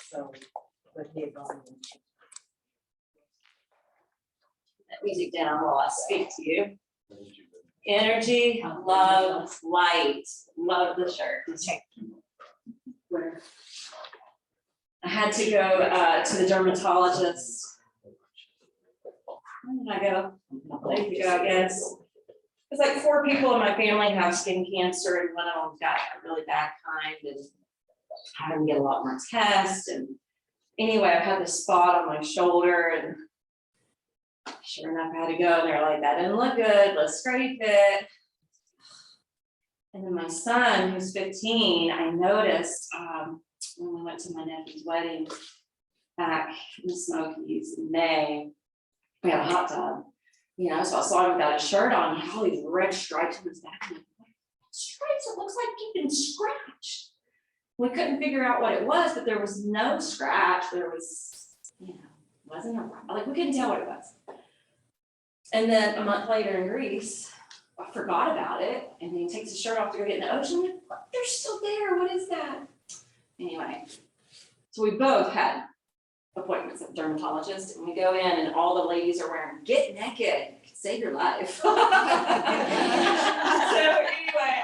So, but he had gone. That music down while I speak to you. Energy, love, light. Love the shirt. Where I had to go to the dermatologist. When did I go? A week ago, I guess. It's like 4 people in my family have skin cancer, and one of them got a really bad kind, and I had to get a lot more tests. And anyway, I had this spot on my shoulder, and sure enough, I had to go, and they're like, "That didn't look good. Let's scrape it." And then my son, who's 15, I noticed when we went to my nephew's wedding back in the Smokies in May, we had a hot tub, you know, so I saw him without his shirt on. He had all these red stripes on his back. And I'm like, stripes, it looks like you've been scratched. We couldn't figure out what it was, but there was no scratch. There was, you know, wasn't a, like, we couldn't tell what it was. And then a month later in Greece, I forgot about it. And then he takes his shirt off to go get in the ocean. I'm like, what? They're still there. What is that? Anyway, so we both had appointments at the dermatologist, and we go in, and all the ladies are wearing "get naked, save your life." So anyway,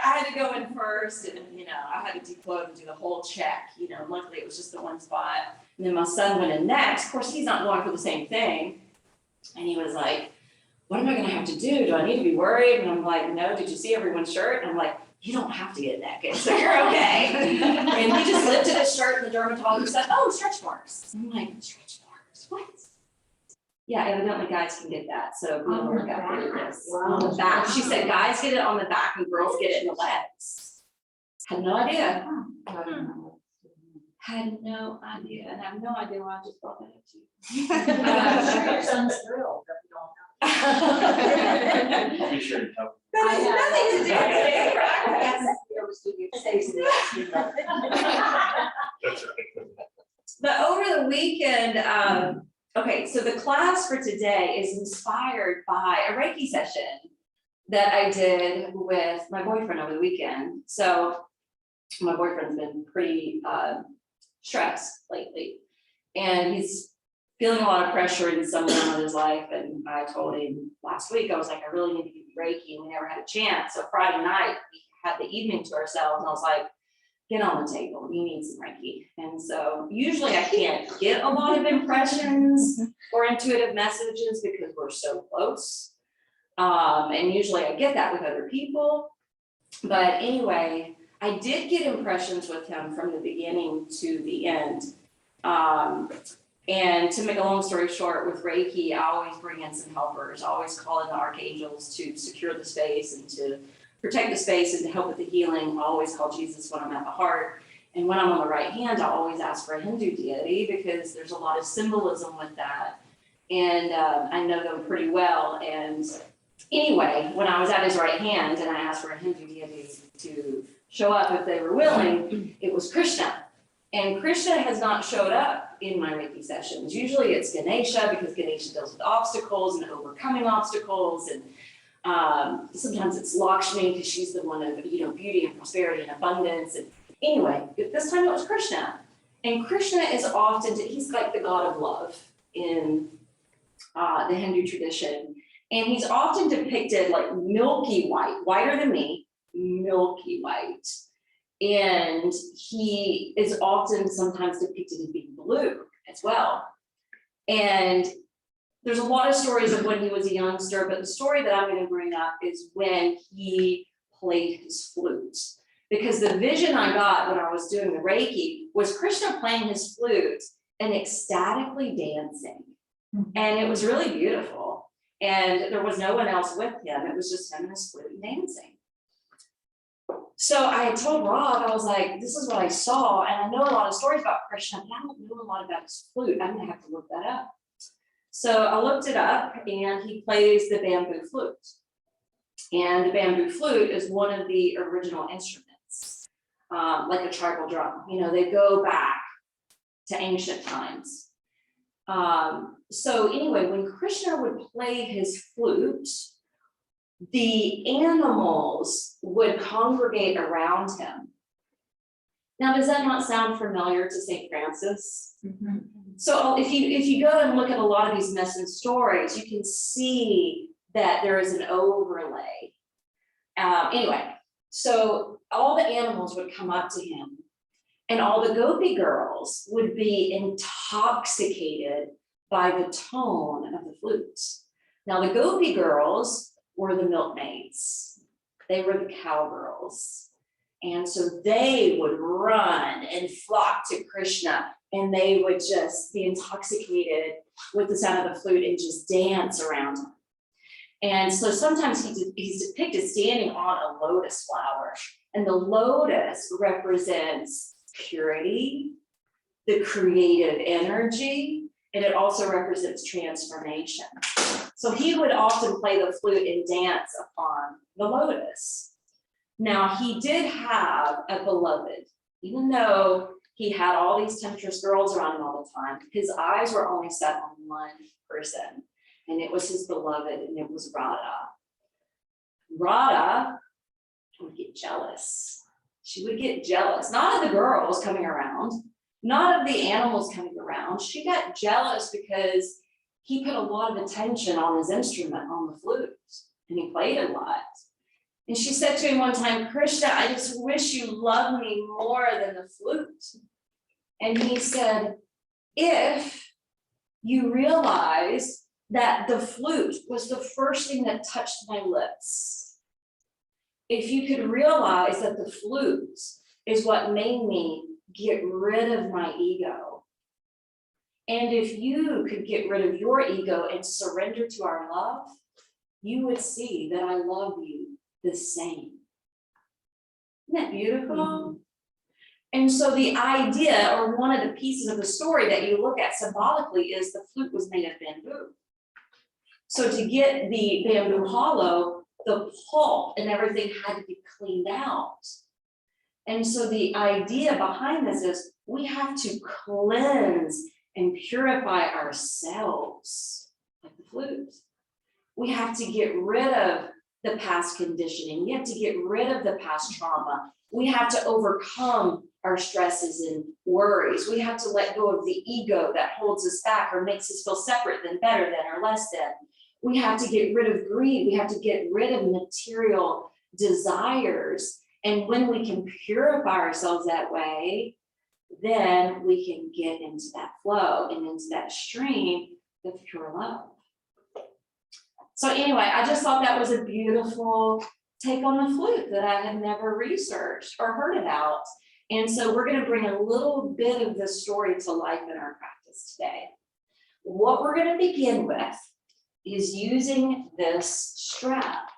I had to go in first, and you know, I had to declothe and do the whole check. You know, luckily it was just the one spot. And then my son went in next. Of course, he's not going for the same thing, and he was like, "What am I going to have to do? Do I need to be worried?" And I'm like, "No. Did you see everyone's shirt?" And I'm like, "You don't have to get naked, so you're okay." And he just lifted his shirt, and the dermatologist said, "Oh, stretch marks." I'm like, "Stretch marks? What?" Yeah, evidently guys can get that. So we work out this on the back. She said guys get it on the back and girls get it in the legs. Had no idea. Had no idea, and I have no idea why I just brought that up to you. I'm sure your son's thrilled that we don't know. I'll be sure to tell. That has nothing to do with it. That's right. But over the weekend, okay, so the class for today is inspired by a Reiki session that I did with my boyfriend over the weekend. So my boyfriend's been pretty stressed lately, and he's feeling a lot of pressure in some realm of his life. And I told him last week, I was like, I really need to give you Reiki, and we never had a chance. So Friday night, we had the evening to ourselves, and I was like, get on the table, you need some Reiki. And so usually I can't get a lot of impressions or intuitive messages because we're so close. And usually I get that with other people. But anyway, I did get impressions with him from the beginning to the end. And to make a long story short, with Reiki, I always bring in some helpers. I always call in the archangels to secure the space and to protect the space and to help with the healing. I always call Jesus when I'm at the heart. And when I'm on the right hand, I always ask for a Hindu deity because there's a lot of symbolism with that. And I know them pretty well. And anyway, when I was at his right hand and I asked for a Hindu deity to show up if they were willing, it was Krishna. And Krishna has not showed up in my Reiki sessions. Usually it's Ganesha because Ganesha deals with obstacles and overcoming obstacles. And sometimes it's Lakshmi because she's the one of, you know, beauty and prosperity and abundance. And anyway, this time it was Krishna. And Krishna is often, he's like the god of love in the Hindu tradition. And he's often depicted like milky white, whiter than me, milky white. And he is often sometimes depicted as being blue as well. And there's a lot of stories of when he was a youngster, but the story that I'm going to bring up is when he played his flute. Because the vision I got when I was doing the Reiki was Krishna playing his flute and ecstatically dancing. And it was really beautiful. And there was no one else with him. It was just him and his flute and dancing. So I had told Rob, I was like, this is what I saw. And I know a lot of stories about Krishna, but I don't know a lot about his flute. I'm going to have to look that up. So I looked it up, and he plays the bamboo flute. And the bamboo flute is one of the original instruments, like a tribal drum. You know, they go back to ancient times. So anyway, when Krishna would play his flute, the animals would congregate around him. Now, does that not sound familiar to St. Francis? Mm-hmm. So if you go and look at a lot of these myths and stories, you can see that there is an overlay. Anyway, so all the animals would come up to him, and all the gopi girls would be intoxicated by the tone of the flute. Now, the gopi girls were the milkmaids. They were the cowgirls. And so they would run and flock to Krishna, and they would just be intoxicated with the sound of the flute and just dance around him. And so sometimes he's depicted standing on a lotus flower, and the lotus represents purity, the creative energy, and it also represents transformation. So he would often play the flute and dance upon the lotus. Now, he did have a beloved, even though he had all these temptress girls around him all the time, his eyes were only set on one person, and it was his beloved, and it was Radha. Radha would get jealous. She would get jealous, not of the girls coming around, not of the animals coming around. She got jealous because he put a lot of attention on his instrument, on the flute, and he played a lot. And she said to him one time, Krishna, I just wish you loved me more than the flute. And he said, if you realize that the flute was the first thing that touched my lips, if you could realize that the flute is what made me get rid of my ego, and if you could get rid of your ego and surrender to our love, you would see that I love you the same. Isn't that beautiful? Mm-hmm. And so the idea, or one of the pieces of the story that you look at symbolically, is the flute was made of bamboo. So to get the bamboo hollow, the pulp and everything had to be cleaned out. And so the idea behind this is we have to cleanse and purify ourselves, like the flute. We have to get rid of the past conditioning. We have to get rid of the past trauma. We have to overcome our stresses and worries. We have to let go of the ego that holds us back or makes us feel separate than, better than, or less than. We have to get rid of greed. We have to get rid of material desires. And when we can purify ourselves that way, then we can get into that flow and into that stream of pure love. So anyway, I just thought that was a beautiful take on the flute that I had never researched or heard about. And so we're going to bring a little bit of this story to life in our practice today. What we're going to begin with is using this strap.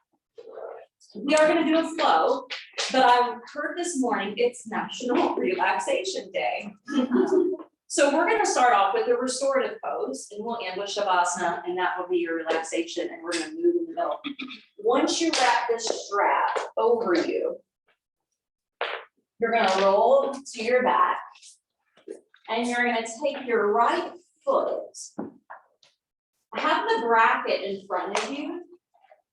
We are going to do a flow, but I heard this morning it's National Relaxation Day. So we're going to start off with the restorative pose, and we'll end with Shavasana, and that will be your relaxation, and we're going to move in the middle. Once you wrap this strap over you, you're going to roll to your back, and you're going to take your right foot. Have the bracket in front of you,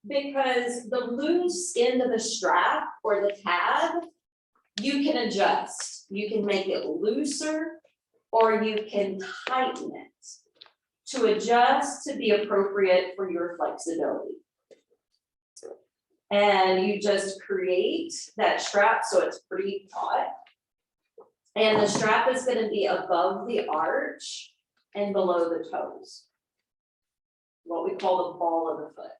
because the loose end of the strap or the tab, you can adjust. You can make it looser, or you can tighten it to adjust to be appropriate for your flexibility. And you just create that strap so it's pretty taut. And the strap is going to be above the arch and below the toes, what we call the ball of the foot.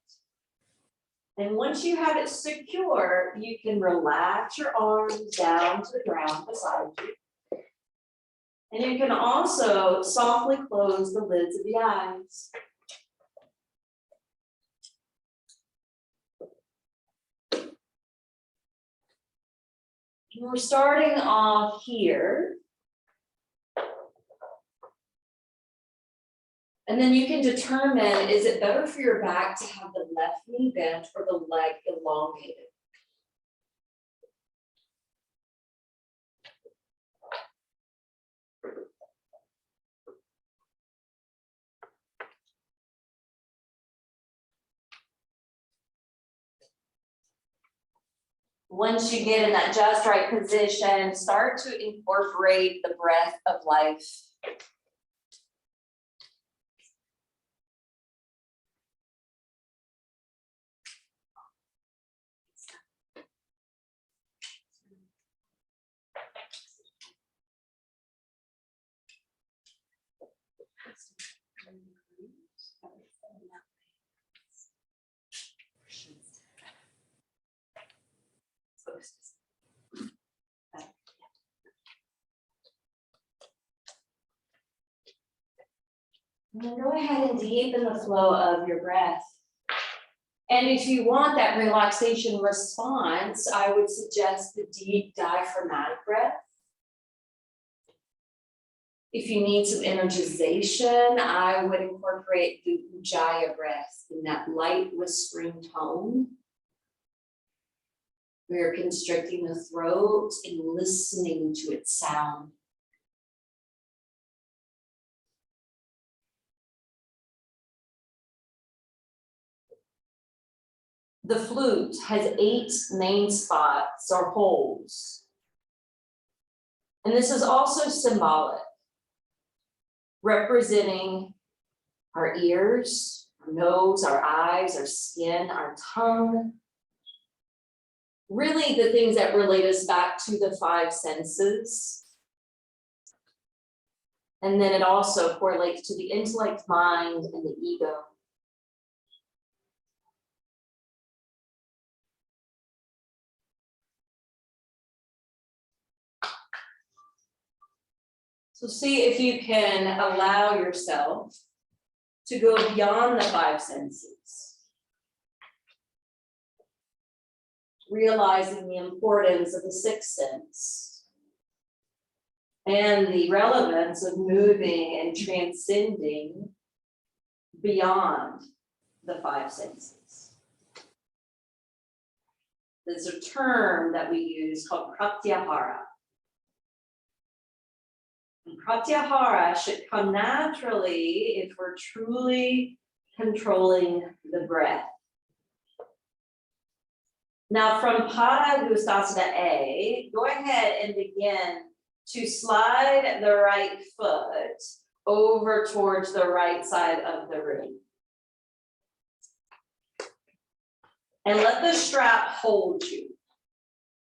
And once you have it secure, you can relax your arms down to the ground beside you. And you can also softly close the lids of the eyes. We're starting off here. And then you can determine, is it better for your back to have the left knee bent or the leg elongated? Once you get in that just right position, start to incorporate the breath of life. And then go ahead and deepen the flow of your breath. And if you want that relaxation response, I would suggest the deep diaphragmatic breath. If you need some energization, I would incorporate the Ujjayi breath in that light whispering tone. We're constricting the throat and listening to its sound. The flute has 8 main spots or holes. And this is also symbolic, representing our ears, our nose, our eyes, our skin, our tongue. Really the things that relate us back to the 5 senses. And then it also correlates to the intellect, mind, and the ego. So see if you can allow yourself to go beyond the 5 senses. Realizing the importance of the 6th sense and the relevance of moving and transcending beyond the 5 senses. There's a term that we use called pratyahara. And pratyahara should come naturally if we're truly controlling the breath. Now from Pada Gustasana A, go ahead and begin to slide the right foot over towards the right side of the room. And let the strap hold you.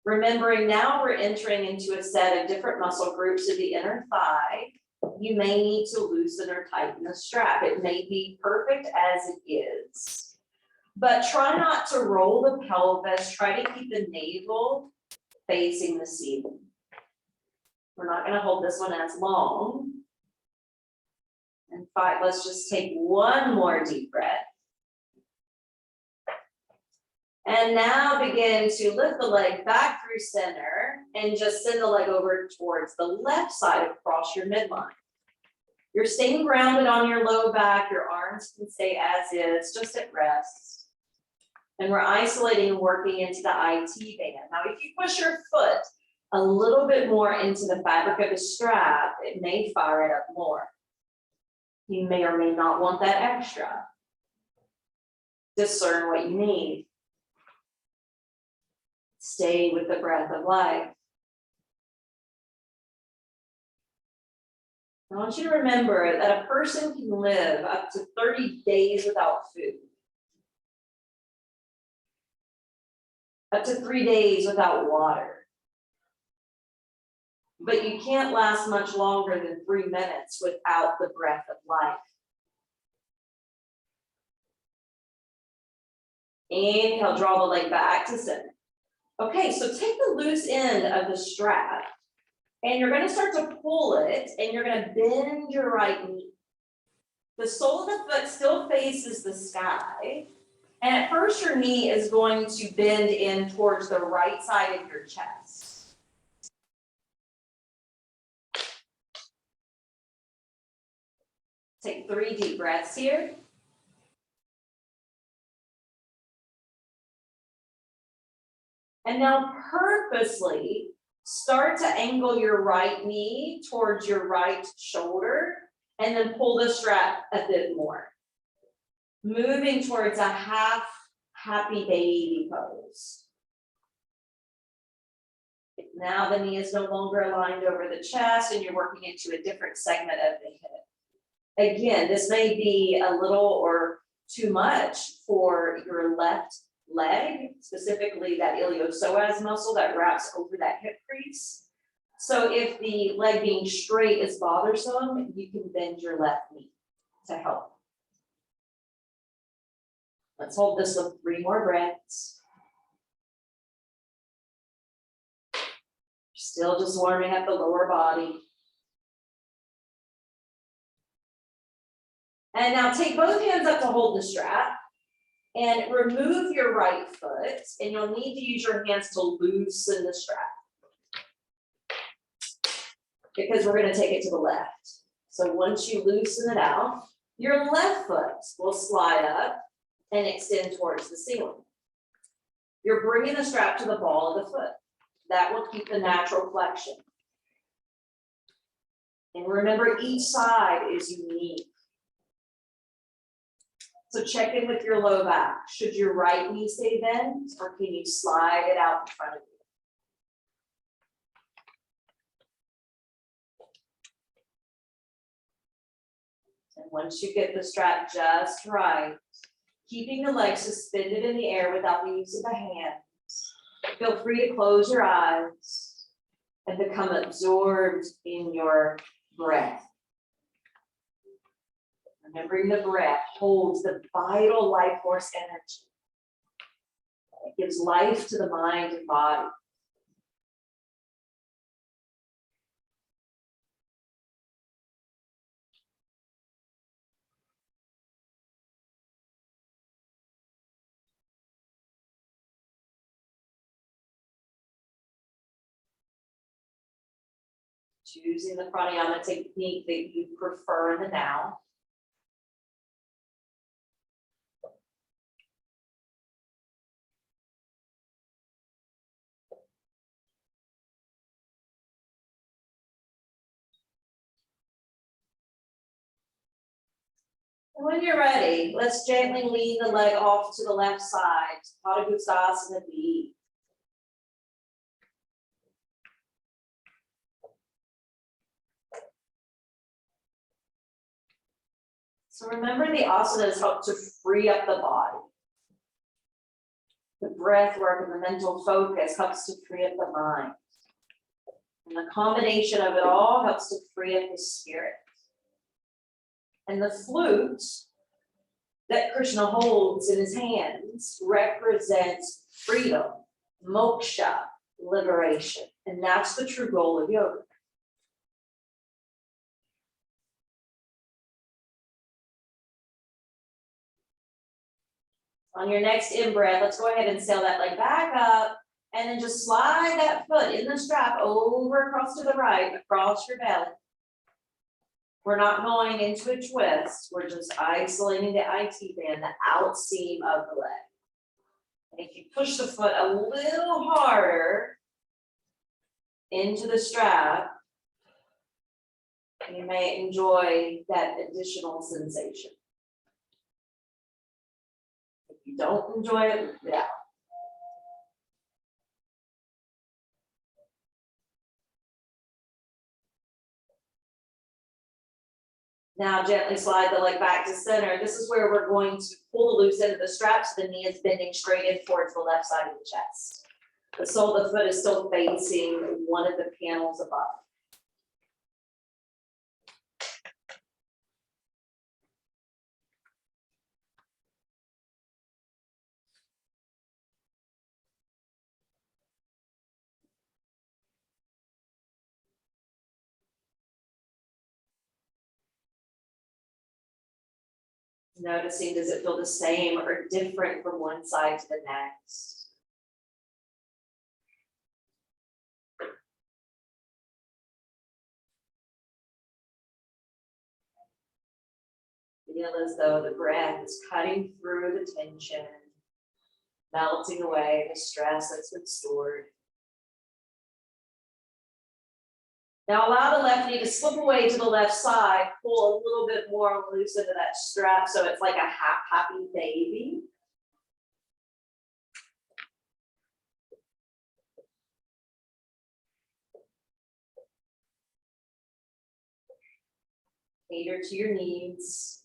Remembering now we're entering into a set of different muscle groups of the inner thigh. You may need to loosen or tighten the strap. It may be perfect as it is. But try not to roll the pelvis. Try to keep the navel facing the ceiling. We're not going to hold this one as long. In fact, let's just take one more deep breath. And now begin to lift the leg back through center and just send the leg over towards the left side across your midline. You're staying grounded on your low back. Your arms can stay as is, just at rest. And we're isolating and working into the IT band. Now, if you push your foot a little bit more into the fabric of the strap, it may fire it up more. You may or may not want that extra. Discern what you need. Stay with the breath of life. I want you to remember that a person can live up to 30 days without food. Up to 3 days without water. But you can't last much longer than 3 minutes without the breath of life. Inhale, draw the leg back to center. Okay, so take the loose end of the strap and you're going to start to pull it and you're going to bend your right knee. The sole of the foot still faces the sky. And at first your knee is going to bend in towards the right side of your chest. Take 3 deep breaths here. And now purposely start to angle your right knee towards your right shoulder and then pull the strap a bit more. Moving towards a half happy baby pose. Now the knee is no longer aligned over the chest and you're working into a different segment of the hip. Again, this may be a little or too much for your left leg, specifically that iliopsoas muscle that wraps over that hip crease. So if the leg being straight is bothersome, you can bend your left knee to help. Let's hold this with 3 more breaths. Still just warming up the lower body. And now take both hands up to hold the strap and remove your right foot, and you'll need to use your hands to loosen the strap because we're going to take it to the left. So once you loosen it out, your left foot will slide up and extend towards the ceiling. You're bringing the strap to the ball of the foot. That will keep the natural flexion. And remember, each side is unique. So check in with your low back. Should your right knee stay bent, or can you slide it out in front of you? And once you get the strap just right, keeping the legs suspended in the air without the use of the hands, feel free to close your eyes and become absorbed in your breath. Remembering the breath holds the vital life force energy. It gives life to the mind and body. Choosing the pranayama technique that you prefer in the now. And when you're ready, let's gently lean the leg off to the left side, Padangusthasana B. So remember, the asanas help to free up the body. The breath work and the mental focus helps to free up the mind. And the combination of it all helps to free up the spirit. And the flute that Krishna holds in his hands represents freedom, moksha, liberation. And that's the true goal of yoga. On your next in-breath, let's go ahead and sail that leg back up and then just slide that foot in the strap over across to the right, across your belly. We're not going into a twist. We're just isolating the IT band, the out seam of the leg. And if you push the foot a little harder into the strap, you may enjoy that additional sensation. If you don't enjoy it, leave it out. Now gently slide the leg back to center. This is where we're going to pull the loose end of the strap so the knee is bending straight in towards the left side of the chest. The sole of the foot is still facing one of the panels above. Noticing, does it feel the same or different from one side to the next? Feel as though the breath is cutting through the tension, melting away the stress that's been stored. Now allow the left knee to slip away to the left side, pull a little bit more loose into that strap so it's like a half happy baby. Cater to your needs.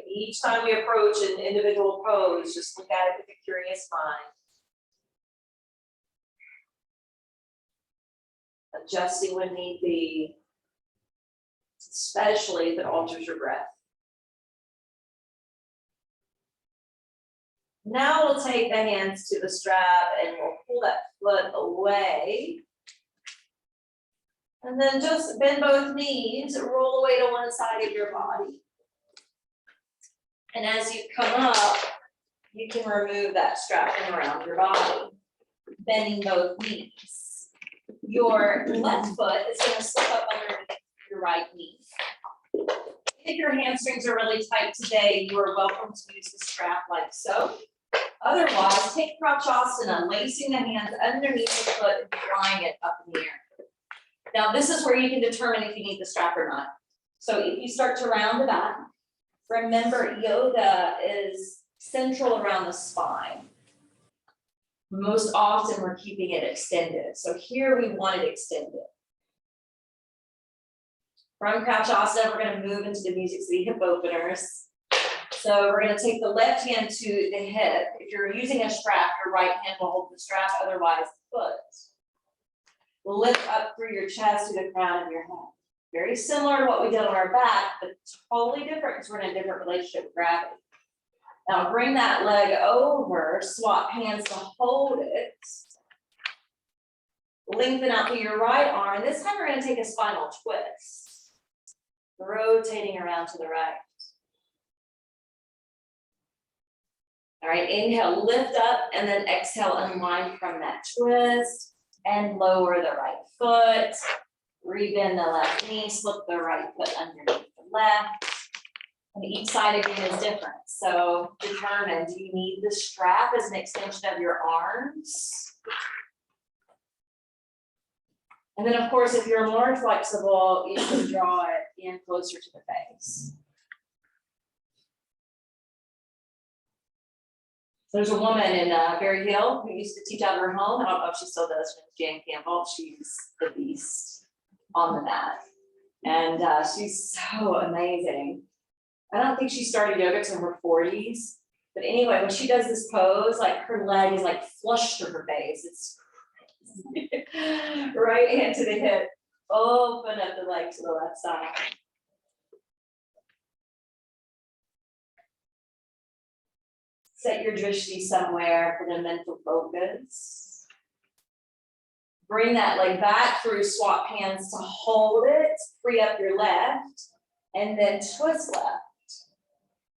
Each time we approach an individual pose, just look at it with a curious mind. Adjusting when need be, especially if it alters your breath. Now we'll take the hands to the strap and we'll pull that foot away. And then just bend both knees, roll away to one side of your body. And as you come up, you can remove that strap from around your body, bending both knees. Your left foot is going to slip up underneath your right knee. If your hamstrings are really tight today, you are welcome to use the strap like so. Otherwise, take Krishna, lacing the hands underneath the foot and flying it up in the air. Now, this is where you can determine if you need the strap or not. So if you start to round the back, remember yoga is central around the spine. Most often we're keeping it extended. So here we want it extended. From Krishna, we're going to move into the music city hip openers. So we're going to take the left hand to the hip. If you're using a strap, your right hand will hold the strap, otherwise the foot. Lift up through your chest to the crown of your head. Very similar to what we did on our back, but totally different because we're in a different relationship with gravity. Now bring that leg over, swap hands to hold it. Lengthen out to your right arm, and this time we're going to take a spinal twist. Rotating around to the right. All right, inhale, lift up, and then exhale, unwind from that twist, and lower the right foot. Rebend the left knee, slip the right foot underneath the left. And each side again is different. So determine, do you need the strap as an extension of your arms? And then of course, if you're more flexible, you can draw it in closer to the face. There's a woman in Berry Hill who used to teach out of her home. I don't know if she still does. Jan Campbell. She's the beast on the mat. And she's so amazing. I don't think she started yoga till her 40s. But anyway, when she does this pose, like her leg is like flush to her face. It's right hand to the hip. Open up the leg to the left side. Set your drishti somewhere for the mental focus. Bring that leg back through, swap hands to hold it, free up your left, and then twist left.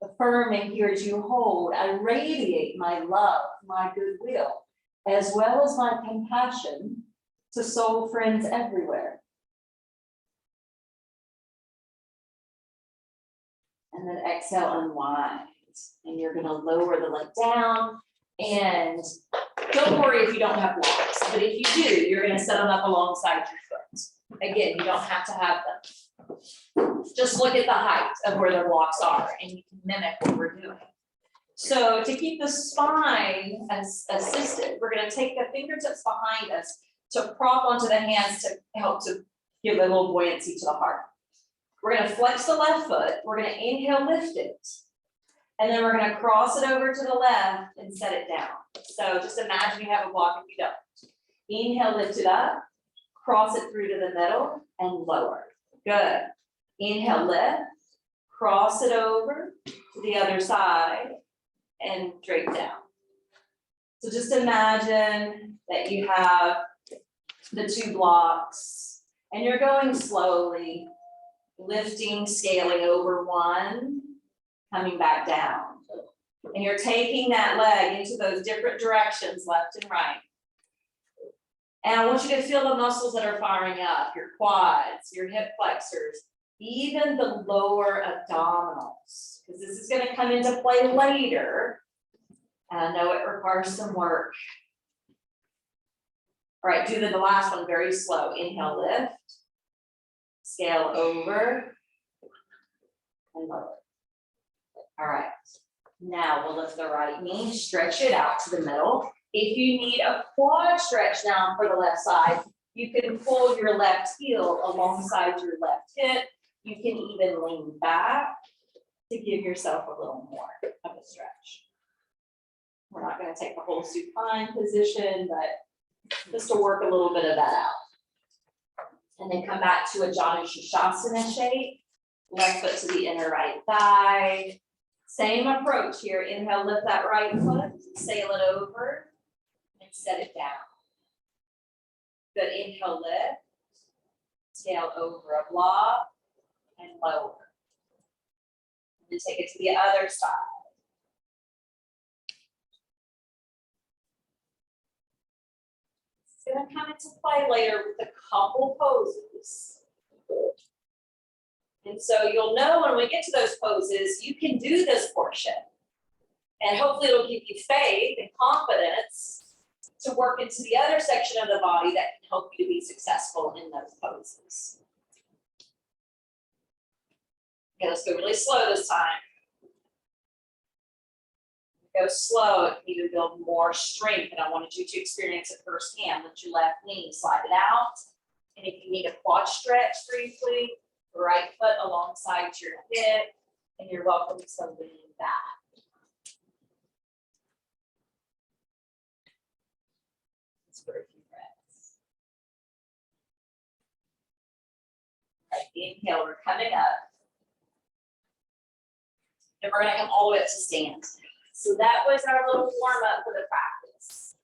Affirming here as you hold, I radiate my love, my goodwill, as well as my compassion to soul friends everywhere. And then exhale, unwind. And you're going to lower the leg down. And don't worry if you don't have blocks, but if you do, you're going to set them up alongside your foot. Again, you don't have to have them. Just look at the height of where the blocks are, and you can mimic what we're doing. So to keep the spine as assisted, we're going to take the fingertips behind us to prop onto the hands to help to give a little buoyancy to the heart. We're going to flex the left foot. We're going to inhale, lift it. And then we're going to cross it over to the left and set it down. So just imagine you have a block if you don't. Inhale, lift it up, cross it through to the middle and lower. Good. Inhale, lift, cross it over to the other side and drape down. So just imagine that you have the two blocks and you're going slowly, lifting, scaling over one, coming back down. And you're taking that leg into those different directions, left and right. And I want you to feel the muscles that are firing up, your quads, your hip flexors, even the lower abdominals, because this is going to come into play later. And I know it requires some work. All right, do the last one very slow. Inhale, lift, scale over, and lower. All right, now we'll lift the right knee, stretch it out to the middle. If you need a quad stretch now for the left side, You can pull your left heel alongside your left hip. You can even lean back to give yourself a little more of a stretch. We're not going to take the whole supine position, but just to work a little bit of that out. And then come back to a Janu Shasana shape. Left foot to the inner right thigh. Same approach here. Inhale, lift that right foot, sail it over, and set it down. Good, inhale, lift, tail over a block, and lower. And then take it to the other side. It's gonna come into play later with a couple poses. And so you'll know when we get to those poses, you can do this portion. And hopefully it'll give you faith and confidence to work into the other section of the body that can help you to be successful in those poses. Okay, let's go really slow this time. Go slow, it can even build more strength, and I wanted you to experience it firsthand. Lift your left knee, slide it out. And if you need a quad stretch briefly, right foot alongside your hip, and you're welcome to lean back. Let's for a few breaths. All right, inhale, we're coming up. And we're gonna come all the way up to stand. So that was our little warm up for the practice.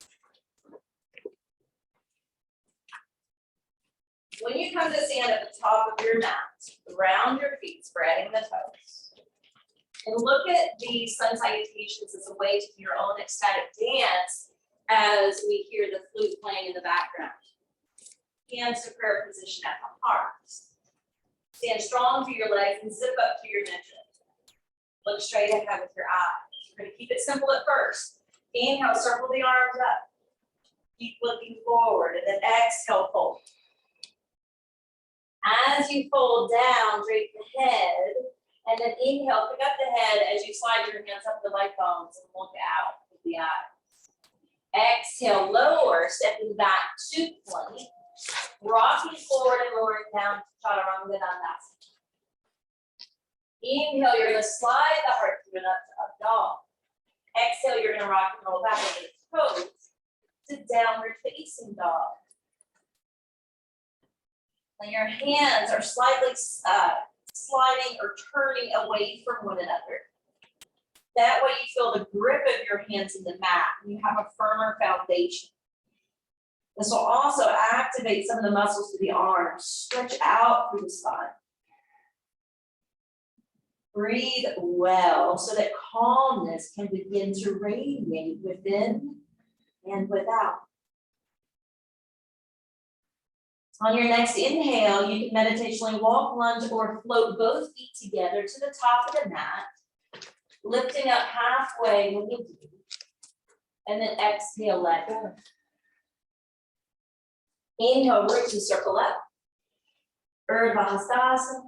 When you come to stand at the top of your mat, round your feet, spreading the toes. And look at the sun salutations as a way to do your own ecstatic dance as we hear the flute playing in the background. Hands to prayer position at the heart. Stand strong through your legs and zip up to your midget. Look straight ahead with your eyes. We're going to keep it simple at first. Inhale, circle the arms up. Keep looking forward, and then exhale, fold. As you fold down, drape the head, and then inhale, pick up the head as you slide your hands up the leg bones and look out with the eyes. Exhale, lower, stepping back to plank, rocking forward and lowering down to Chaturanga Dandasana. Inhale, you're going to slide the heart movement up to up dog. Exhale, you're going to rock and roll back with your toes to downward facing dog. And your hands are slightly sliding or turning away from one another. That way you feel the grip of your hands in the mat and you have a firmer foundation. This will also activate some of the muscles of the arms. Stretch out through the spine. Breathe well so that calmness can begin to radiate within and without. On your next inhale, you can meditationally walk, lunge, or float both feet together to the top of the mat, lifting up halfway when you do, and then exhale, let go. Inhale, root and circle up, Urdhva Hastasana,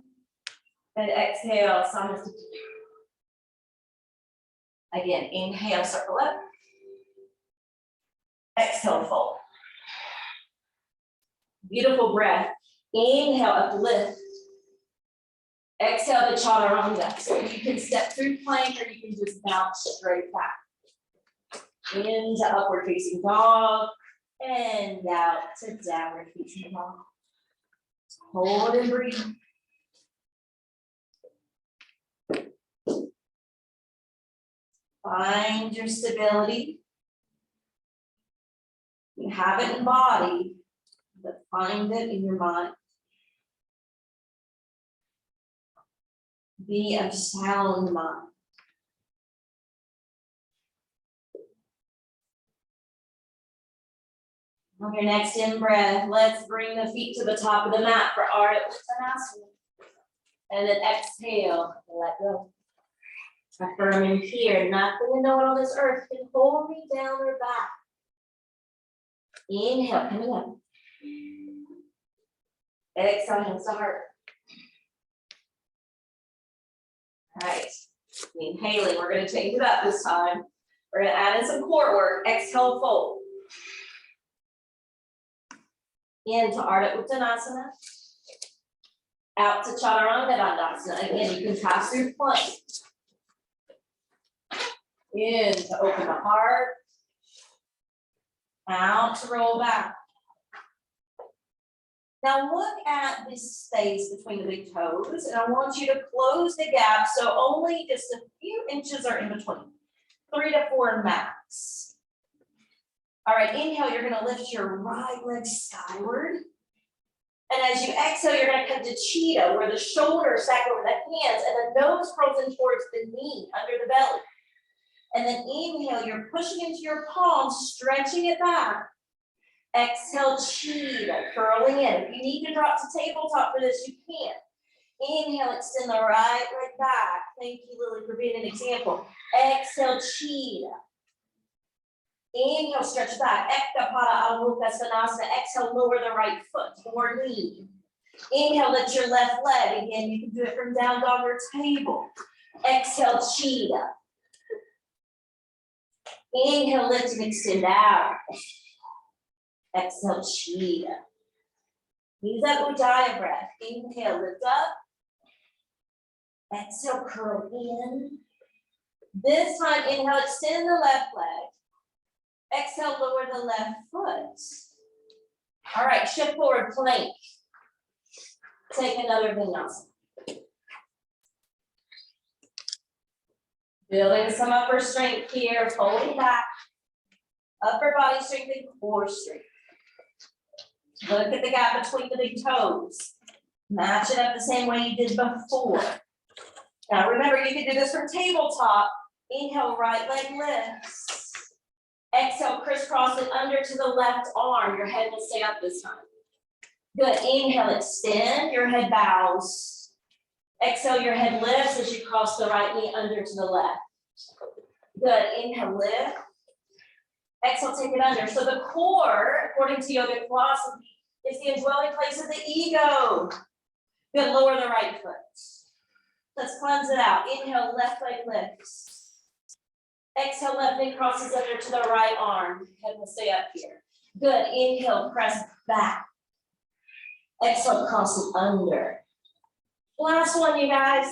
and exhale, Samasthiti. Again, inhale, circle up, exhale, fold. Beautiful breath. Inhale, uplift. Exhale to Chaturanga. So you can step through plank or you can just bounce straight back. Into upward facing dog and out to downward facing dog. Hold and breathe. Find your stability. You have it in body, but find it in your mind. Be of sound mind. On your next in breath, let's bring the feet to the top of the mat for Ardha Uttanasana. And then exhale, let go. Affirming here, nothing and no one on this earth can hold me down or back. Inhale, coming up. Exhale, hands to heart. All right, inhaling, we're going to change it up this time. We're going to add in some core work. Exhale, fold. into Ardha Uttanasana. Out to Chaturanga Dandasana. Again, you can pass through plank. In to open the heart. Out to roll back. Now look at this space between the big toes, and I want you to close the gap so only just a few inches are in between. 3 to 4 max. All right, inhale, you're gonna lift your right leg skyward. And as you exhale, you're gonna come to cheetah, where the shoulders stack over the hands and the nose curls in towards the knee, under the belly. And then inhale, you're pushing into your palms, stretching it back. Exhale, cheetah, curling in. If you need to drop to tabletop for this, you can. Inhale, extend the right leg back. Thank you, Lily, for being an example. Exhale, cheetah. Inhale, stretch back. Ekta Pada Adho Mukha Svanasana. Exhale, lower the right foot or knee. Inhale, lift your left leg. Again, you can do it from down dog or table. Exhale, cheetah. Inhale, lift and extend out. Exhale, cheetah. Use that Ujjayi breath. Inhale, lift up. Exhale, curl in. This time, inhale, extend the left leg. Exhale, lower the left foot. All right, shift forward, plank. Take another vinyasa. Building some upper strength here, folding back. Upper body strength and core strength. Look at the gap between the big toes. Match it up the same way you did before. Now remember, you can do this from tabletop. Inhale, right leg lifts. Exhale, crisscross it under to the left arm. Your head will stay up this time. Good, inhale, extend, your head bows. Exhale, your head lifts as you cross the right knee under to the left. Good, inhale, lift. Exhale, take it under. So the core, according to yogic philosophy, is the indwelling place of the ego. Good, lower the right foot. Let's cleanse it out. Inhale, left leg lifts. Exhale, left knee crosses under to the right arm. Head will stay up here. Good, inhale, press back. Exhale, cross it under. Last one, you guys.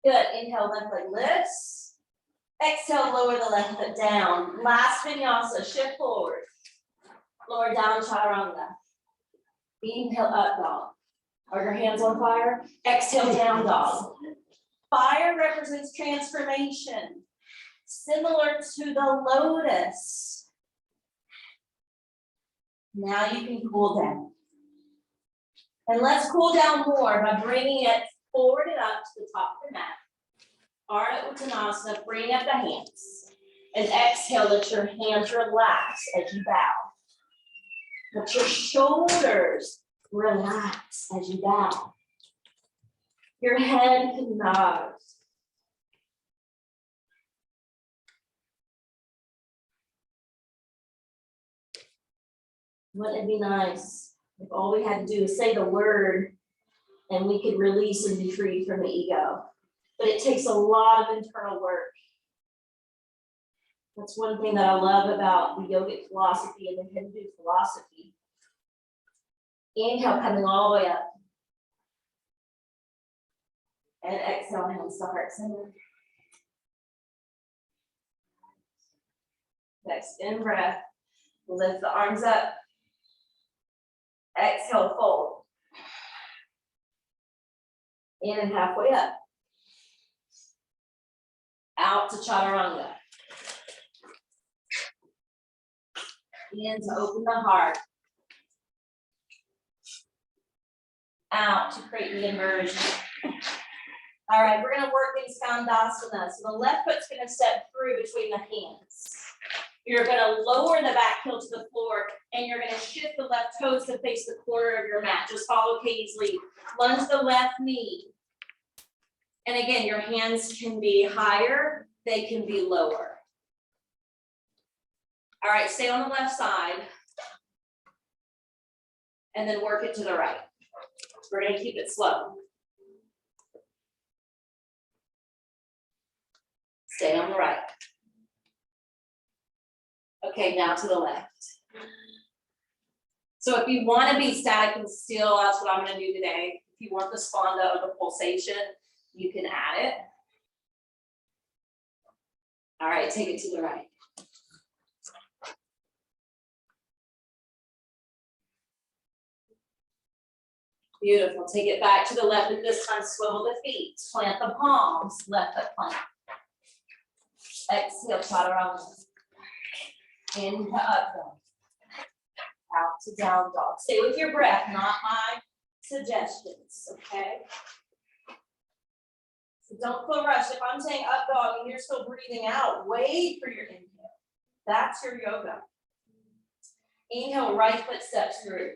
Good, inhale, left leg lifts. Exhale, lower the left foot down. Last vinyasa, shift forward. Lower down, chaturanga. Inhale, up dog. Are your hands on fire? Exhale, down dog. Fire represents transformation, similar to the lotus. Now you can cool down. And let's cool down more by bringing it forward and up to the top of the mat. Ardha Uttanasana, bring up the hands. And exhale, let your hands relax as you bow. Let your shoulders relax as you bow. Your head can nod. Wouldn't it be nice if all we had to do is say the word and we could release and be free from the ego? But it takes a lot of internal work. That's one thing that I love about the yogic philosophy and the Hindu philosophy. Inhale, coming all the way up. And exhale, hands to heart center. Next, in breath, lift the arms up. Exhale, fold. In and halfway up. Out to chaturanga. In to open the heart. Out to create the inversion. All right, we're gonna work in skandasana. So the left foot's gonna step through between the hands. You're gonna lower the back heel to the floor and you're gonna shift the left toes to face the corner of your mat. Just follow Katie's lead. Lunge the left knee. And again, your hands can be higher, they can be lower. All right, stay on the left side. And then work it to the right. We're gonna keep it slow. Stay on the right. Okay, now to the left. So if you want to be static and still, that's what I'm going to do today. If you want the spanda or the pulsation, you can add it. All right, take it to the right. Beautiful. Take it back to the left, and this time swivel the feet. Plant the palms. Left foot plant. Exhale, chaturanga. Inhale, up dog. Out to down dog. Stay with your breath, not my suggestions, okay? So don't feel rushed. If I'm saying up dog and you're still breathing out, wait for your inhale. That's your yoga. Inhale, right foot steps through.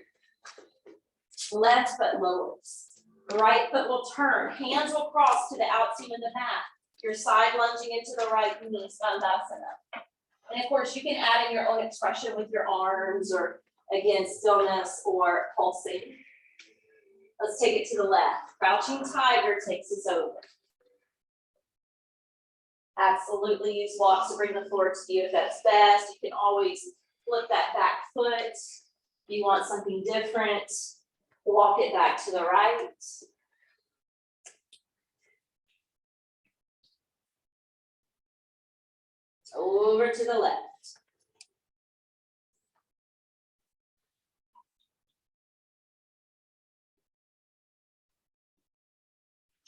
Left foot lowers. Right foot will turn. Hands will cross to the outseam of the mat. You're side lunging into the right knee, Skandasana. And of course, you can add in your own expression with your arms or again, stillness or pulsing. Let's take it to the left. Crouching tiger takes us over. Absolutely use blocks to bring the floor to you if that's best. You can always flip that back foot. If you want something different, walk it back to the right. Over to the left.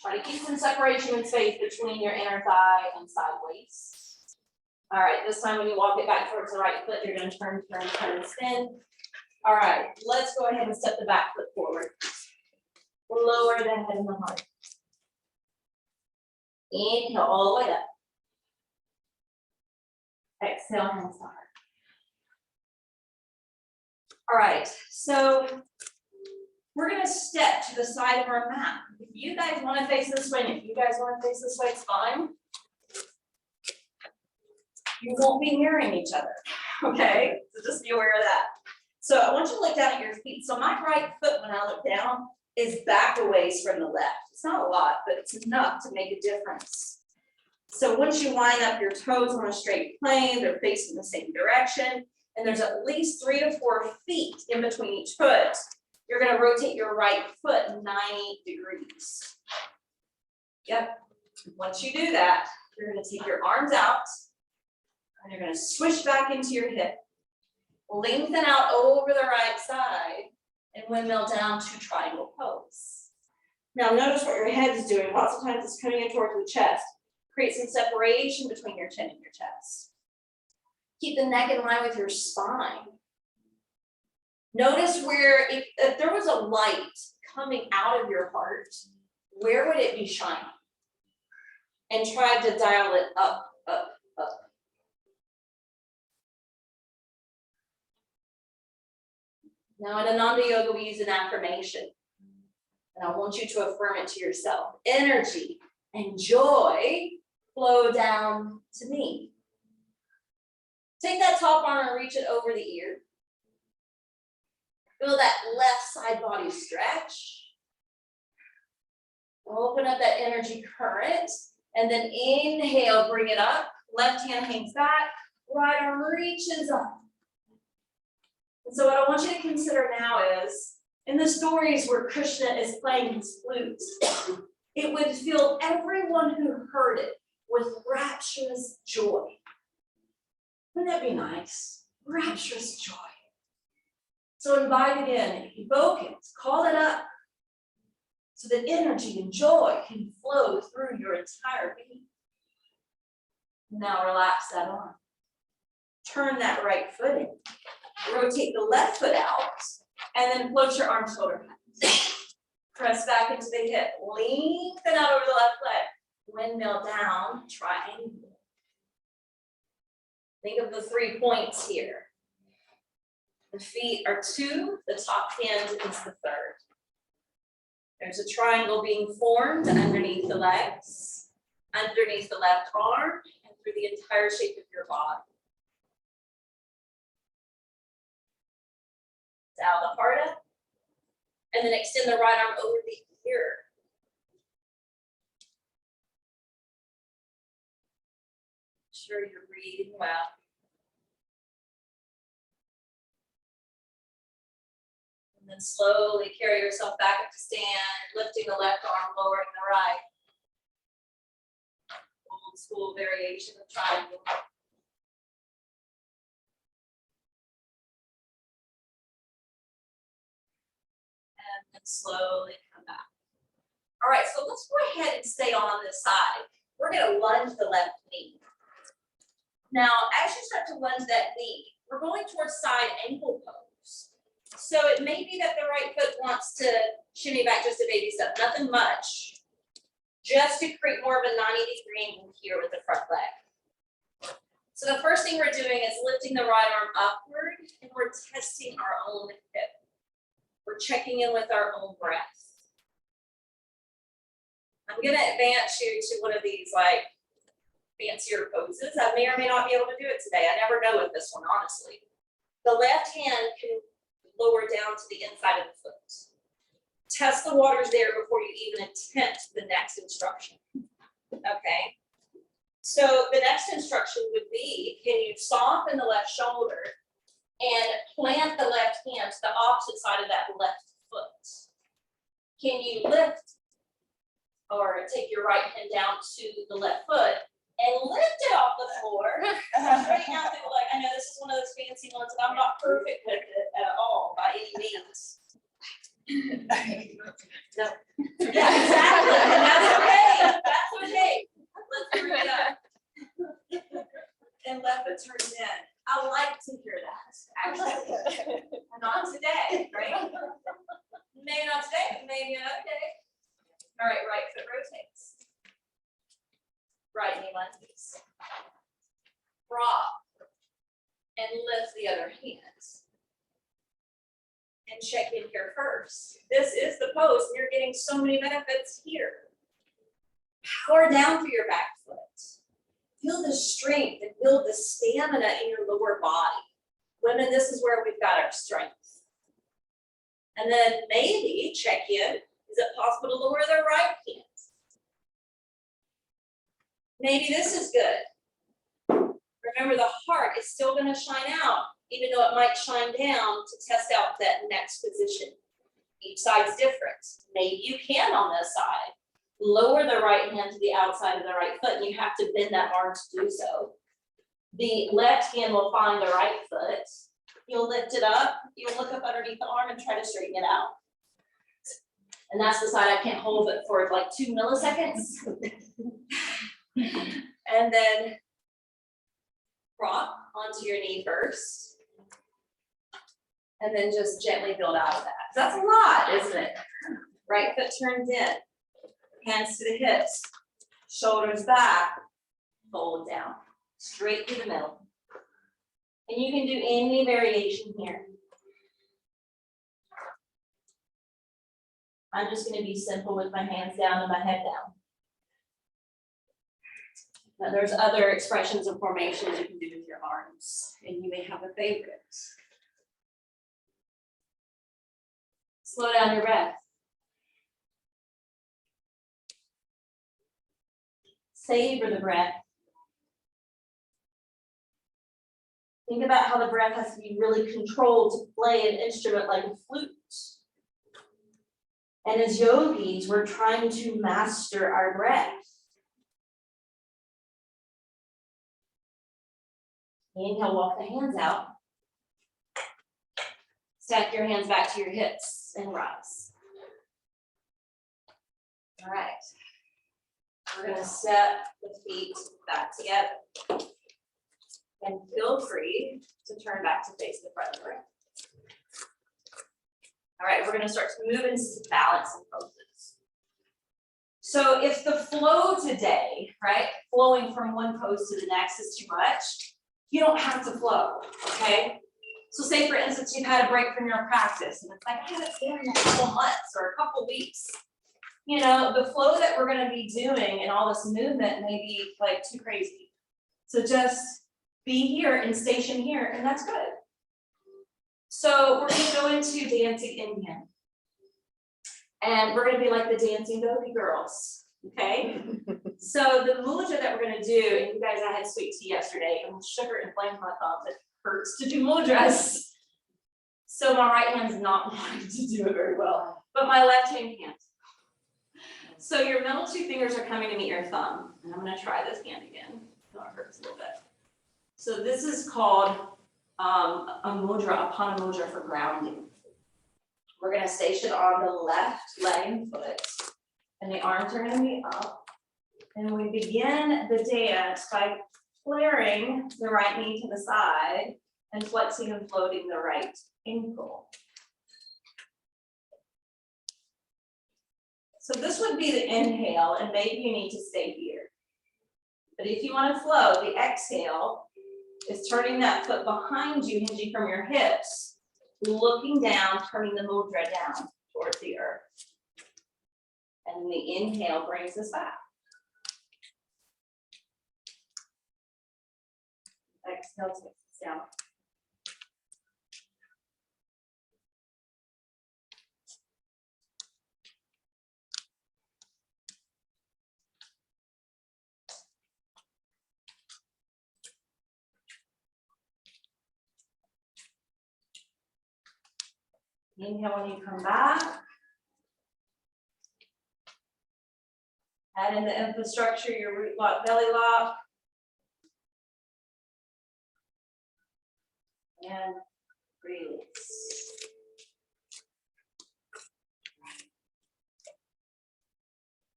Try to keep some separation and space between your inner thigh and side waist. All right, this time when you walk it back towards the right foot, you're going to turn, spin. All right, let's go ahead and step the back foot forward. Lower the head and the heart. Inhale all the way up. Exhale, hands to heart. All right, so we're gonna step to the side of our mat. If you guys want to face this way, and if you guys want to face this way, it's fine. You won't be mirroring each other, okay? So just be aware of that. So I want you to look down at your feet. So my right foot, when I look down, is back a ways from the left. It's not a lot, but it's enough to make a difference. So once you line up your toes on a straight plane, they're facing the same direction, and there's at least 3 to 4 feet in between each foot, you're going to rotate your right foot 90 degrees. Yep. Once you do that, you're going to take your arms out, and you're going to swish back into your hip. Lengthen out over the right side, and windmill down to triangle pose. Now notice what your head is doing. Lots of times it's coming in towards the chest. Create some separation between your chin and your chest. Keep the neck in line with your spine. Notice where, if there was a light coming out of your heart, where would it be shining? And try to dial it up, up, up. Now in Ananda Yoga, we use an affirmation. And I want you to affirm it to yourself. Energy and joy flow down to me. Take that top arm and reach it over the ear. Feel that left side body stretch. Open up that energy current. And then inhale, bring it up. Left hand hangs back. Right arm reaches up. And so what I want you to consider now is, in the stories where Krishna is playing his flute, it would fill everyone who heard it with rapturous joy. Wouldn't that be nice? Rapturous joy. So invite it in, evoke it, call it up, so that energy and joy can flow through your entire being. Now relax that arm. Turn that right foot in. Rotate the left foot out, and then float your arm shoulder back. Press back into the hip. Lengthen out over the left leg. Windmill down, triangle. Think of the 3 points here. The feet are 2, the top hand is the 3rd. There's a triangle being formed underneath the legs, underneath the left arm, and through the entire shape of your body. Dial the heart up, and then extend the right arm over the ear. Sure you're breathing well. then slowly carry yourself back up to stand, lifting the left arm, lowering the right. Old school variation of triangle. And then slowly come back. All right, so let's go ahead and stay on this side. We're gonna lunge the left knee. Now, as you start to lunge that knee, we're going towards side ankle pose. So it may be that the right foot wants to shimmy back just a baby step, nothing much. Just to create more of a 90-degree angle here with the front leg. So the first thing we're doing is lifting the right arm upward and we're testing our own hip. We're checking in with our own breath. I'm gonna advance you to one of these like fancier poses. I may or may not be able to do it today. I never know with this one, honestly. The left hand can lower down to the inside of the foot. Test the waters there before you even attempt the next instruction. Okay. So the next instruction would be, can you soften the left shoulder and plant the left hand to the opposite side of that left foot? Can you lift or take your right hand down to the left foot and lift it off the floor? Straighten out the leg. I know this is one of those fancy ones, and I'm not perfect with it at all by any means. No. Yeah, exactly. And that's okay. That's okay. Let's bring it up. And left foot turns in. I like to hear that, actually. Not today, right? Maybe not today, maybe another day. All right, right foot rotates. Right knee lunges. Drop. And lift the other hand. And check in here first. This is the pose, and you're getting so many benefits here. Power down through your back foot. Feel the strength and build the stamina in your lower body. Women, this is where we've got our strength. And then maybe check in. Is it possible to lower the right hand? Maybe this is good. Remember, the heart is still going to shine out, even though it might shine down to test out that next position. Each side's different. Maybe you can on this side. Lower the right hand to the outside of the right foot, and you have to bend that arm to do so. The left hand will find the right foot. You'll lift it up. You'll look up underneath the arm and try to straighten it out. And that's the side I can't hold it for like 2 milliseconds. And then rock onto your knee first. And then just gently build out of that. That's a lot, isn't it? Right foot turns in. Hands to the hips. Shoulders back. Fold down. Straight through the middle. And you can do any variation here. I'm just going to be simple with my hands down and my head down. Now, there's other expressions and formations you can do with your arms, and you may have a favorite. Slow down your breath. Savor the breath. Think about how the breath has to be really controlled to play an instrument like a flute. And as yogis, we're trying to master our breath. Inhale, walk the hands out. Stack your hands back to your hips and rise. All right. We're going to step the feet back together. And feel free to turn back to face the front of the room. All right, we're going to start to move into some balancing poses. So if the flow today, right, flowing from one pose to the next is too much, you don't have to flow, okay? So say, for instance, you've had a break from your practice, and it's like, I haven't been in a couple months or a couple weeks. You know, the flow that we're going to be doing and all this movement may be like too crazy. So just be here and station here, and that's good. So we're going to go into dancing Indian. And we're going to be like the dancing gopi girls, okay? So the mudra that we're going to do, and you guys, I had sweet tea yesterday, and sugar inflamed my thumbs. It hurts to do mudras. So my right hand's not wanting to do it very well, but my left hand can't. So your middle two fingers are coming to meet your thumb. And I'm gonna try this hand again. Oh, it hurts a little bit. So this is called a mudra, apana mudra for grounding. We're gonna station on the left leg and foot, and the arms are gonna be up. And we begin the dance by flaring the right knee to the side and flexing and floating the right ankle. So this would be the inhale, and maybe you need to stay here. But if you want to flow, the exhale is turning that foot behind you, hinging from your hips, looking down, turning the mudra down towards the earth. And the inhale brings us back. Exhale takes us down. Inhale when you come back. Add in the infrastructure, your root lock, belly lock. And release.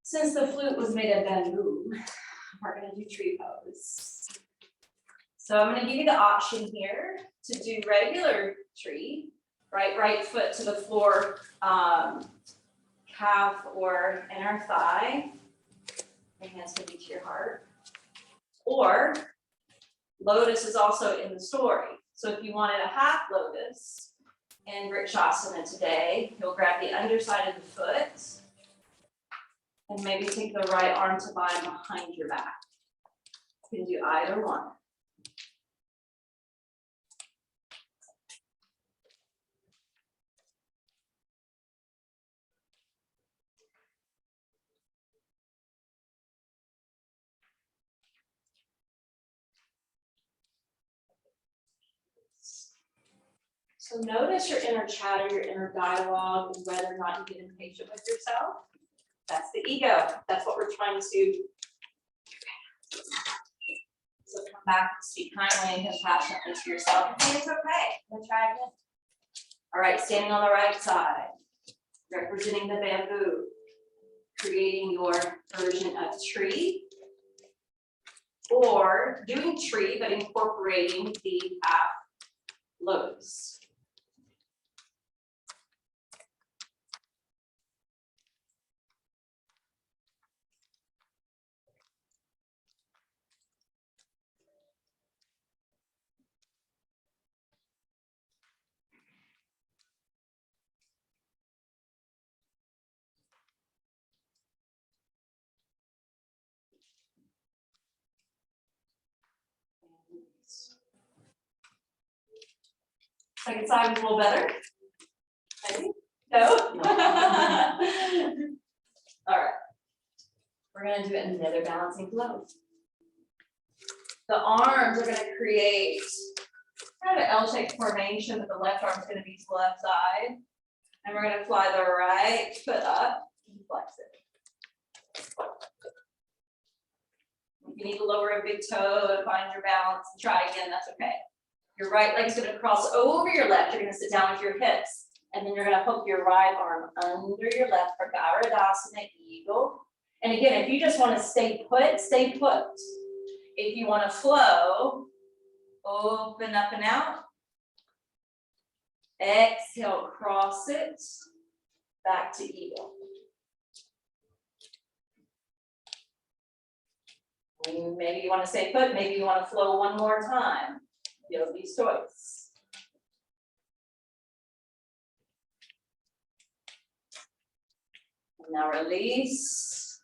Since the flute was made of bamboo, we're gonna do tree pose. So I'm gonna give you the option here to do regular tree, right foot to the floor, calf or inner thigh. Your hands can be to your heart. Or lotus is also in the story. So if you wanted a half lotus in Vrikshasana today, you'll grab the underside of the foot and maybe take the right arm to bind behind your back. You can do either one. So notice your inner chatter, your inner dialogue, and whether or not you get impatient with yourself. That's the ego. That's what we're trying to. So come back and speak kindly and compassionately to yourself. And it's okay. Let's try again. All right, standing on the right side, representing the bamboo, creating your version of tree, or doing tree but incorporating the half lotus. Second side was a little better. Maybe? No? All right. We're gonna do another balancing flow. The arms are gonna create kind of an L-shaped formation, but the left arm's gonna be to the left side. And we're gonna fly the right foot up and flex it. If you need to lower a big toe and find your balance, try again, that's okay. Your right leg's gonna cross over your left. You're gonna sit down with your hips. And then you're gonna hook your right arm under your left for Garudaasana Eagle. And again, if you just wanna stay put, stay put. If you wanna flow, open up and out. Exhale, cross it, back to Eagle. And maybe you wanna stay put, maybe you wanna flow one more time. Yogi's choice. And now release.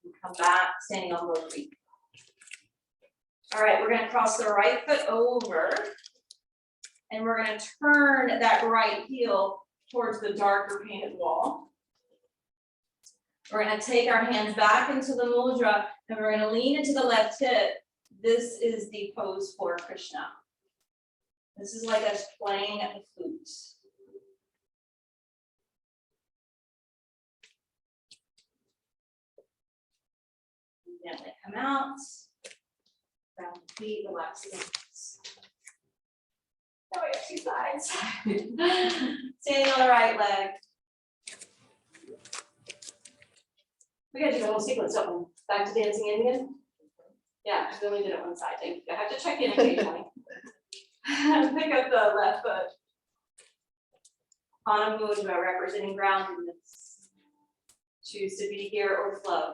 And come back, standing on both feet. All right, we're gonna cross the right foot over. And we're gonna turn that right heel towards the darker painted wall. We're gonna take our hands back into the mudra and we're gonna lean into the left hip. This is the pose for Krishna. This is like us playing at the flute. Gently come out. Round the feet, relax the knees. Now we have two sides. Standing on the right leg. We gotta do the whole sequence, don't we? Back to dancing Indian. Yeah, we only did it one side. Thank you. I have to check in occasionally. Pick up the left foot. Hana Mudra, representing groundedness. Choose to be here or flow.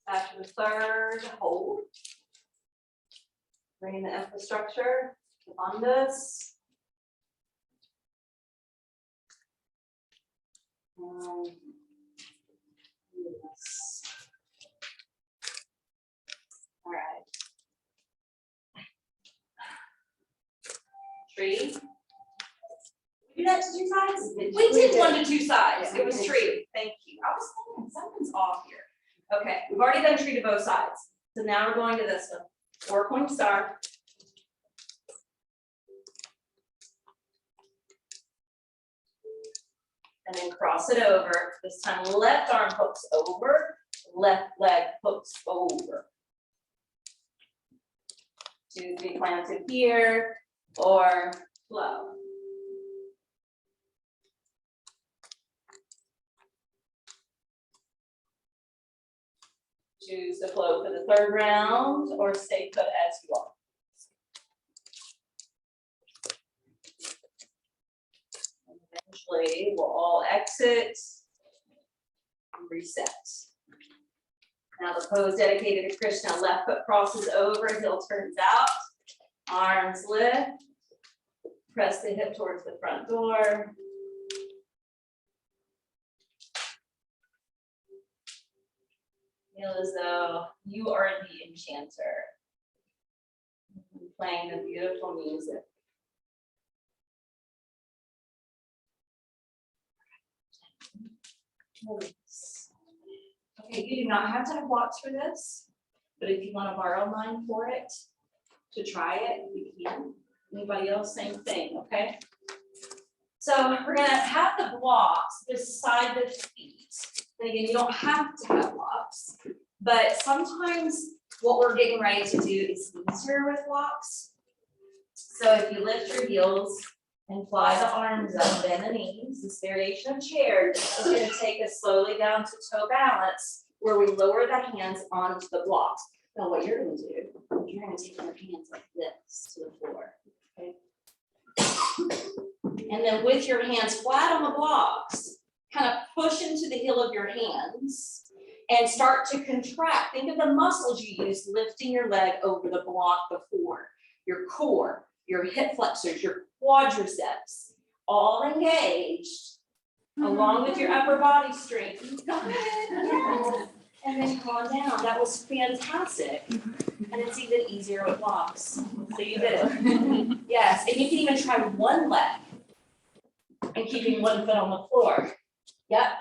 After the third, hold. Bringing the infrastructure, the bandhas. Yes. All right. Tree. We do that to two sides? We did 1 to 2 sides. It was tree. Thank you. I was thinking something's off here. Okay, we've already done tree to both sides. So now we're going to this one. 4-point star. And then cross it over. This time left arm hooks over, left leg hooks over. Choose to be planted here or flow. Choose to flow for the third round or stay put as you are. And eventually, we'll all exit and reset. Now the pose dedicated to Krishna, left foot crosses over, heel turns out, arms lift, press the hip towards the front door. Feel as though you are the enchanter, playing the beautiful music. Okay, you do not have to have blocks for this, but if you want to borrow mine for it, to try it, you can. Anybody else, same thing, okay? So we're gonna have the blocks beside the feet. And again, you don't have to have blocks, but sometimes what we're getting ready to do is easier with blocks. So if you lift your heels and fly the arms up, bend the knees, this variation of chair is going to take us slowly down to toe balance, where we lower the hands onto the blocks. Now what you're going to do, you're going to take your hands like this to the floor, okay? And then with your hands flat on the blocks, kind of push into the heel of your hands and start to contract. Think of the muscles you used lifting your leg over the block before. Your core, your hip flexors, your quadriceps, all engaged, along with your upper body strength. Go ahead, yes. And then calm down. That was fantastic. And it's even easier with blocks. So you did it. Yes, and you can even try one leg and keeping one foot on the floor. Yep,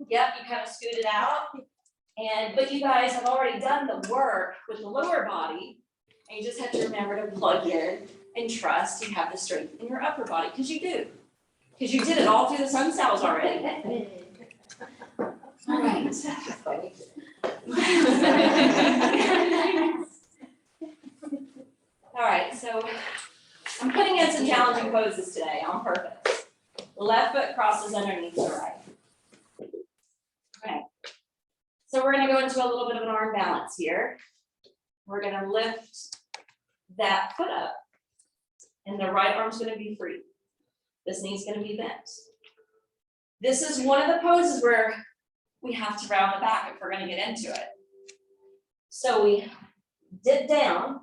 you kind of scoot it out. But you guys have already done the work with the lower body, and you just have to remember to plug in and trust you have the strength in your upper body, because you do. Because you did it all through the sun cells already. All right. All right, so I'm putting in some challenging poses today on purpose. Left foot crosses underneath the right. Okay. So we're going to go into a little bit of an arm balance here. We're going to lift that foot up, and the right arm's going to be free. This knee's going to be bent. This is one of the poses where we have to round the back if we're going to get into it. So we dip down,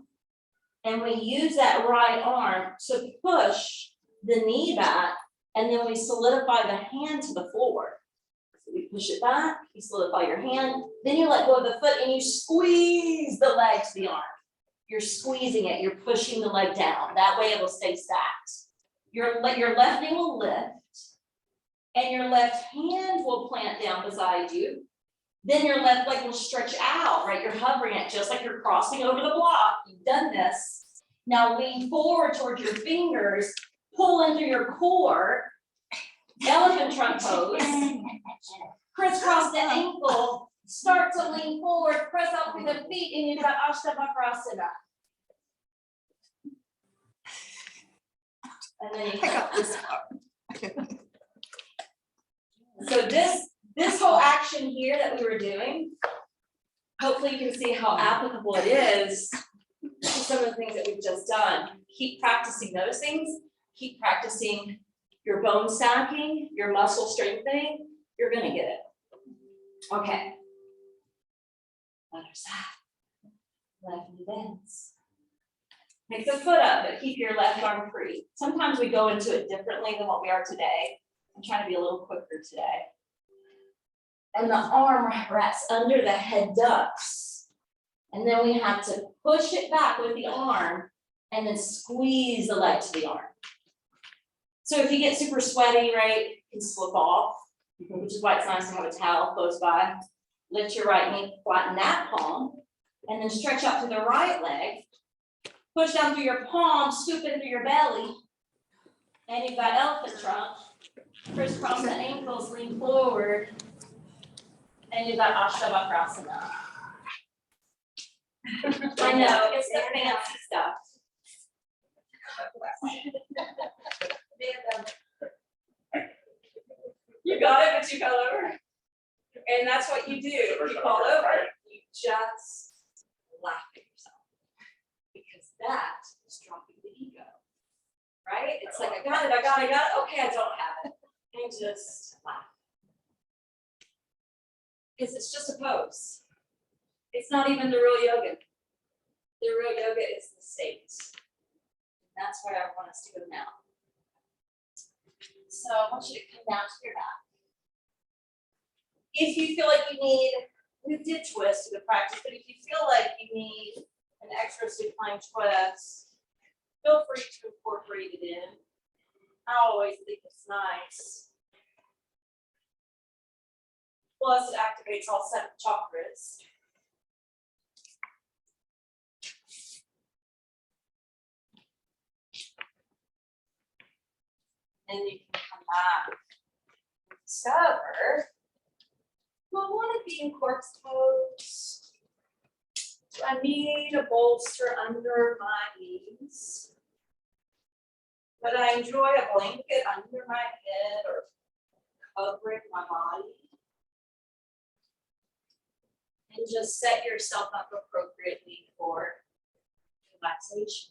and we use that right arm to push the knee back, and then we solidify the hand to the floor. You push it back, you solidify your hand, then you let go of the foot and you squeeze the leg to the arm. You're squeezing it, you're pushing the leg down. That way it will stay stacked. Your left knee will lift, and your left hand will plant down beside you. Then your left leg will stretch out, right? You're hovering it just like you're crossing over the block. You've done this. Now lean forward towards your fingers, pull into your core, elephant trunk pose. Crisscross the ankle, start to lean forward, press out through the feet, and you've got Ashtavakrasana. And then you got this part. So this whole action here that we were doing, hopefully you can see how applicable it is to some of the things that we've just done. Keep practicing those things, keep practicing your bone stacking, your muscle strengthening, you're gonna get it. Okay. Other side. Left knee bends. Make the foot up, but keep your left arm free. Sometimes we go into it differently than what we are today. I'm trying to be a little quicker today. And the arm wraps under the head ducts. And then we have to push it back with the arm and then squeeze the leg to the arm. So if you get super sweaty, right, you can slip off, which is why it's nice to have a towel close by. Lift your right knee, flatten that palm, and then stretch out to the right leg. Push down through your palm, scoop into your belly. And you've got elephant trunk. Crisscross the ankles, lean forward. And you've got Ashtavakrasana. I know, it's the fancy stuff. You got it, but you fell over. And that's what you do. You fall over, you just laugh at yourself. Because that is dropping the ego. Right? It's like, I got it. Okay, I don't have it. And just laugh. Because it's just a pose. It's not even the real yoga. The real yoga is the state. That's where I want us to go now. So I want you to come down to your back. If you feel like you need, we did twist to the practice, but if you feel like you need an extra supine twist, feel free to incorporate it in. I always think it's nice. Plus, it activates all 7 chakras. And you can come back and discover, do I want to be in corpse pose? Do I need a bolster under my knees? Would I enjoy a blanket under my head or covering my body? And just set yourself up appropriately for relaxation.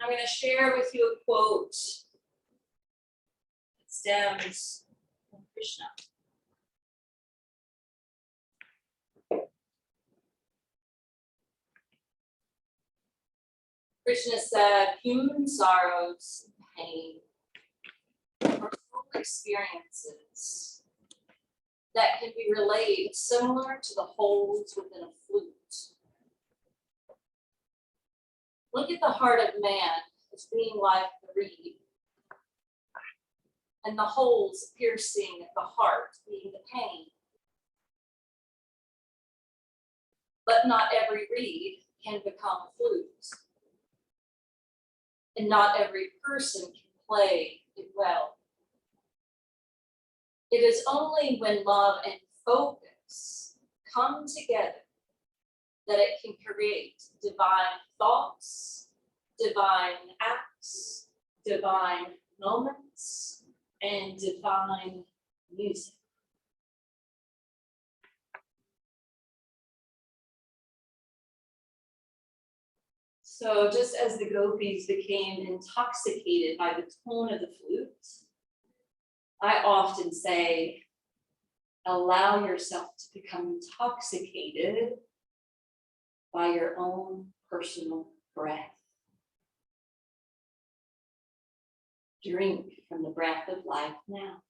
I'm going to share with you a quote that stems from Krishna. Krishna said, human sorrows and pain are full experiences that can be relayed similar to the holes within a flute. Look at the heart of man as being like the reed, and the holes piercing the heart being the pain. But not every reed can become a flute, and not every person can play it well. It is only when love and focus come together that it can create divine thoughts, divine acts, divine moments, and divine music. So just as the gopis became intoxicated by the tone of the flute, I often say, allow yourself to become intoxicated by your own personal breath. Drink from the breath of life now.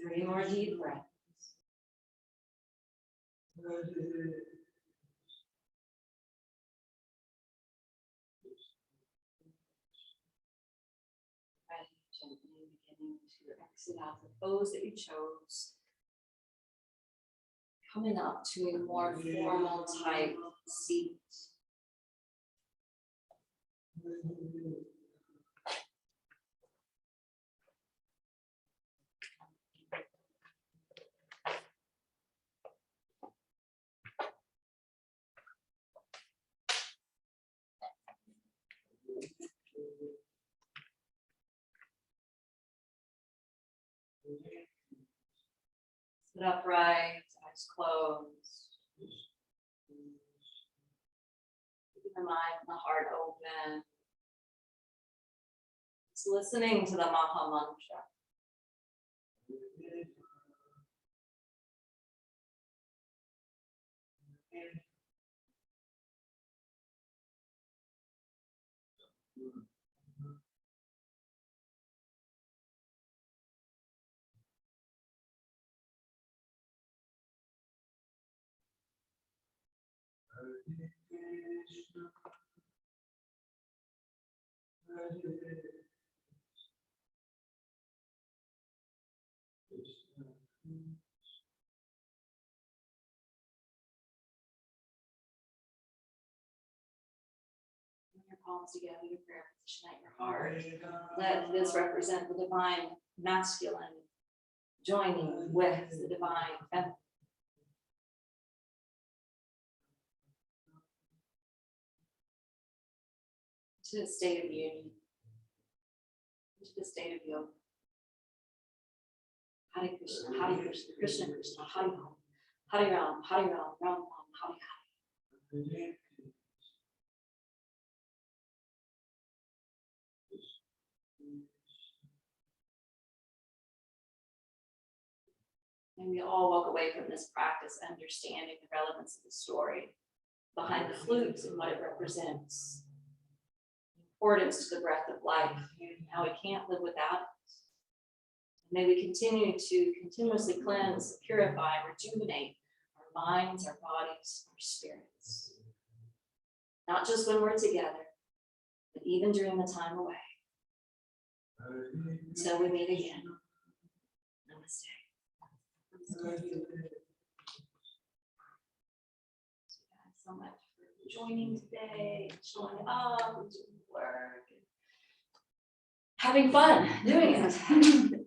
Three more deep breaths. Right, gently beginning to exit out the pose that you chose. Coming up to a more formal type seat. Sit upright, eyes closed. Keeping the mind and the heart open. Just listening to the Maha Mantra. palms together to prayer position at your heart. Let this represent the divine masculine joining with the divine feminine. To the state of union, to the state of yoga. Hare Krishna, Hare Krishna, Krishna Krishna, Hare Ram, Hare Ram, Hare Ram, Ram Ram, Hare Hare. And we all walk away from this practice understanding the relevance of the story behind the flute and what it represents. Importance to the breath of life, and how we can't live without it. May we continue to continuously cleanse, purify, rejuvenate our minds, our bodies, our spirits. Not just when we're together, but even during the time away. Until we meet again. Namaste. Thank you guys so much for joining today, showing up, and doing the work, and having fun doing it.